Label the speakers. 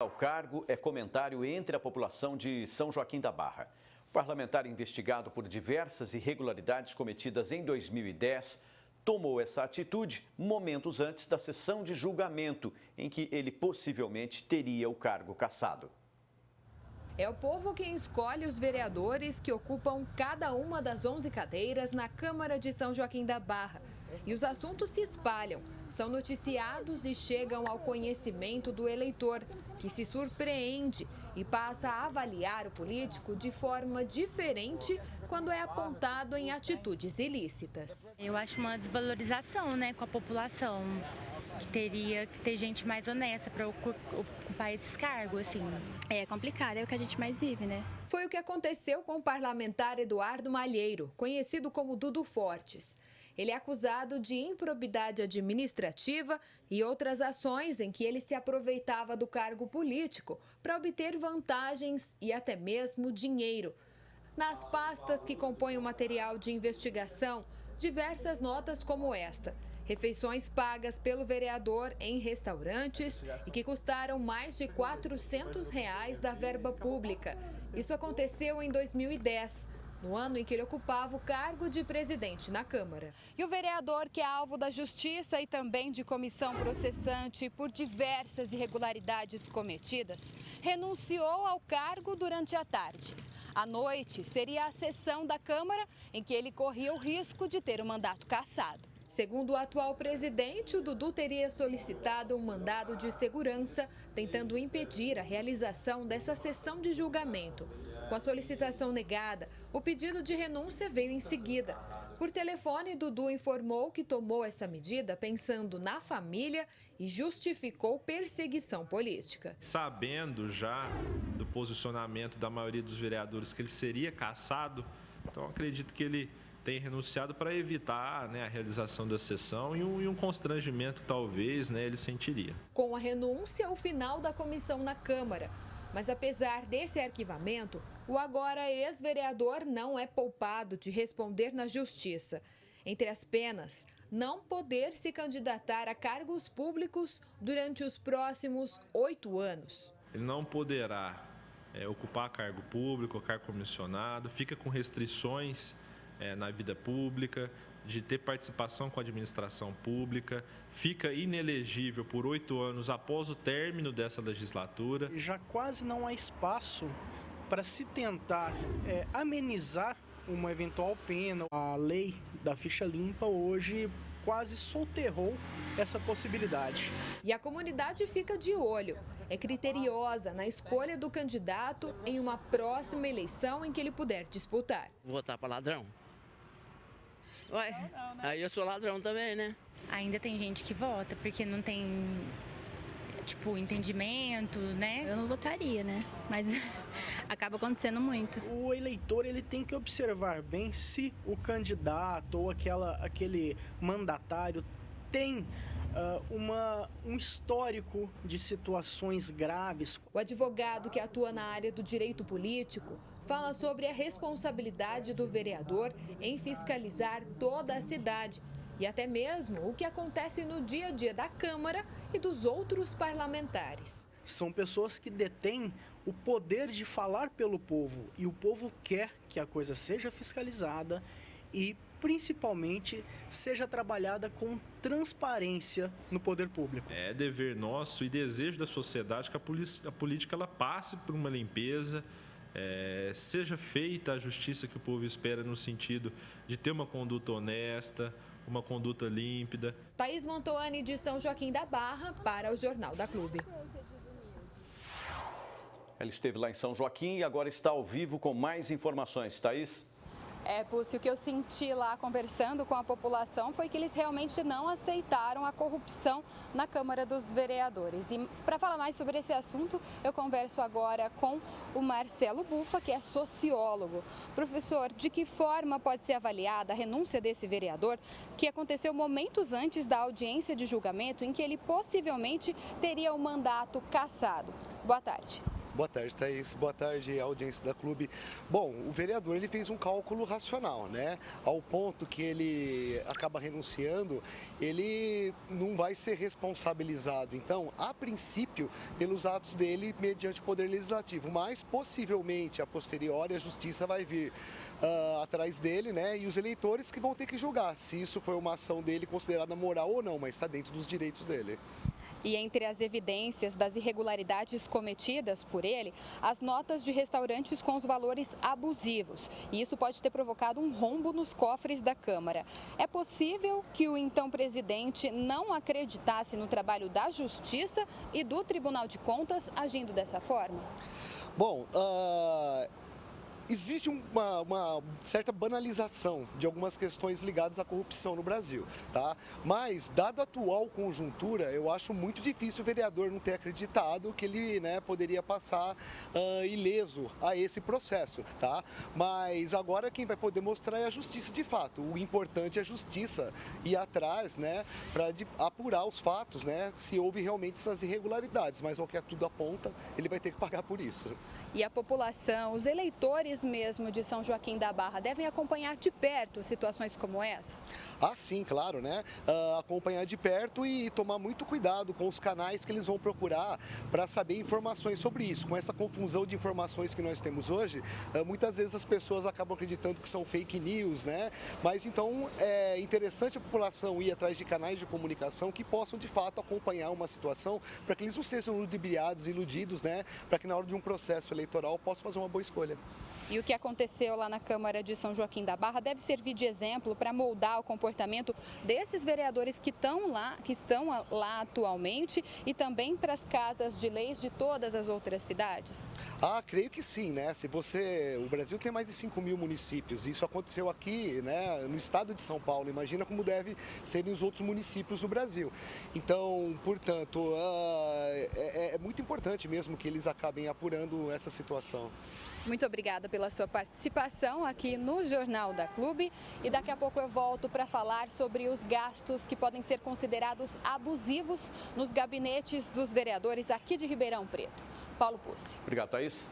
Speaker 1: O cargo é comentário entre a população de São Joaquim da Barra. O parlamentar investigado por diversas irregularidades cometidas em 2010 tomou essa atitude momentos antes da sessão de julgamento, em que ele possivelmente teria o cargo cassado.
Speaker 2: É o povo quem escolhe os vereadores que ocupam cada uma das 11 cadeiras na Câmara de São Joaquim da Barra. E os assuntos se espalham, são noticiados e chegam ao conhecimento do eleitor, que se surpreende e passa a avaliar o político de forma diferente quando é apontado em atitudes ilícitas.
Speaker 3: Eu acho uma desvalorização, com a população, que teria que ter gente mais honesta para ocupar esses cargos, assim.
Speaker 4: É complicado, é o que a gente mais vive, né?
Speaker 2: Foi o que aconteceu com o parlamentar Eduardo Malheiro, conhecido como Dudu Fortes. Ele é acusado de improbidade administrativa e outras ações em que ele se aproveitava do cargo político para obter vantagens e até mesmo dinheiro. Nas pastas que compõem o material de investigação, diversas notas como esta. Refeições pagas pelo vereador em restaurantes e que custaram mais de R$ 400 da verba pública. Isso aconteceu em 2010. No ano em que ele ocupava o cargo de presidente na Câmara. E o vereador, que é alvo da Justiça e também de comissão processante por diversas irregularidades cometidas, renunciou ao cargo durante a tarde. À noite, seria a sessão da Câmara em que ele corria o risco de ter o mandato cassado. Segundo o atual presidente, o Dudu teria solicitado um mandado de segurança, tentando impedir a realização dessa sessão de julgamento. Com a solicitação negada, o pedido de renúncia veio em seguida. Por telefone, Dudu informou que tomou essa medida pensando na família e justificou perseguição política.
Speaker 5: Sabendo já do posicionamento da maioria dos vereadores que ele seria cassado, então acredito que ele tem renunciado para evitar a realização da sessão e um constrangimento que talvez ele sentiria.
Speaker 2: Com a renúncia, o final da comissão na Câmara. Mas apesar desse arquivamento, o agora ex-vereador não é poupado de responder na Justiça. Entre as penas, não poder se candidatar a cargos públicos durante os próximos 8 anos.
Speaker 5: Ele não poderá ocupar cargo público ou cargo comissionado, fica com restrições na vida pública, de ter participação com a administração pública, fica inelegível por 8 anos após o término dessa legislatura.
Speaker 6: Já quase não há espaço para se tentar amenizar uma eventual pena. A lei da ficha limpa hoje quase soterrou essa possibilidade.
Speaker 2: E a comunidade fica de olho. É criteriosa na escolha do candidato em uma próxima eleição em que ele puder disputar.
Speaker 7: Votar para ladrão? Ué, aí eu sou ladrão também, né?
Speaker 3: Ainda tem gente que vota porque não tem, entendimento, né?
Speaker 4: Eu não votaria, né? Mas acaba acontecendo muito.
Speaker 6: O eleitor ele tem que observar bem se o candidato ou aquele mandatário tem um histórico de situações graves.
Speaker 2: O advogado que atua na área do direito político fala sobre a responsabilidade do vereador em fiscalizar toda a cidade e até mesmo o que acontece no dia a dia da Câmara e dos outros parlamentares.
Speaker 6: São pessoas que detêm o poder de falar pelo povo e o povo quer que a coisa seja fiscalizada e principalmente seja trabalhada com transparência no poder público.
Speaker 5: É dever nosso e desejo da sociedade que a política ela passe por uma limpeza, seja feita a justiça que o povo espera no sentido de ter uma conduta honesta, uma conduta límpida.
Speaker 2: Thaís Montoani, de São Joaquim da Barra, para o Jornal da Clube.
Speaker 1: Ela esteve lá em São Joaquim e agora está ao vivo com mais informações. Thaís?
Speaker 8: Pussy, o que eu senti lá conversando com a população foi que eles realmente não aceitaram a corrupção na Câmara dos Vereadores. E para falar mais sobre esse assunto, eu converso agora com o Marcelo Bufa, que é sociólogo. Professor, de que forma pode ser avaliada a renúncia desse vereador, que aconteceu momentos antes da audiência de julgamento em que ele possivelmente teria o mandato cassado? Boa tarde.
Speaker 9: Boa tarde, Thaís. Boa tarde, audiência da Clube. Bom, o vereador ele fez um cálculo racional, né? Ao ponto que ele acaba renunciando, ele não vai ser responsabilizado. Então, a princípio, pelos atos dele mediante o Poder Legislativo, mas possivelmente, a posteriori, a Justiça vai vir atrás dele, né? E os eleitores que vão ter que julgar se isso foi uma ação dele considerada moral ou não, mas está dentro dos direitos dele.
Speaker 8: E entre as evidências das irregularidades cometidas por ele, as notas de restaurantes com os valores abusivos. E isso pode ter provocado um rombo nos cofres da Câmara. É possível que o então presidente não acreditasse no trabalho da Justiça e do Tribunal de Contas agindo dessa forma?
Speaker 9: Bom, existe uma certa banalização de algumas questões ligadas à corrupção no Brasil, tá? Mas, dada a atual conjuntura, eu acho muito difícil o vereador não ter acreditado que ele, né, poderia passar ileso a esse processo, tá? Mas agora quem vai poder mostrar é a justiça de fato. O importante é a justiça ir atrás, né, para apurar os fatos, né, se houve realmente essas irregularidades. Mas, ao que tudo aponta, ele vai ter que pagar por isso.
Speaker 8: E a população, os eleitores mesmo de São Joaquim da Barra, devem acompanhar de perto situações como essa?
Speaker 9: Ah, sim, claro, né? Acompanhar de perto e tomar muito cuidado com os canais que eles vão procurar para saber informações sobre isso. Com essa confusão de informações que nós temos hoje, muitas vezes as pessoas acabam acreditando que são fake news, né? Mas então é interessante a população ir atrás de canais de comunicação que possam de fato acompanhar uma situação para que eles não sejam ludibriados, iludidos, né? Para que na hora de um processo eleitoral possam fazer uma boa escolha.
Speaker 8: E o que aconteceu lá na Câmara de São Joaquim da Barra deve servir de exemplo para moldar o comportamento desses vereadores que estão lá atualmente e também para as casas de leis de todas as outras cidades?
Speaker 9: Ah, creio que sim, né? O Brasil tem mais de 5 mil municípios e isso aconteceu aqui, né, no estado de São Paulo. Imagina como deve ser nos outros municípios do Brasil. Então, portanto, é muito importante mesmo que eles acabem apurando essa situação.
Speaker 8: Muito obrigada pela sua participação aqui no Jornal da Clube e daqui a pouco eu volto para falar sobre os gastos que podem ser considerados abusivos nos gabinetes dos vereadores aqui de Ribeirão Preto. Paulo Pucci.
Speaker 1: Obrigado, Thaís.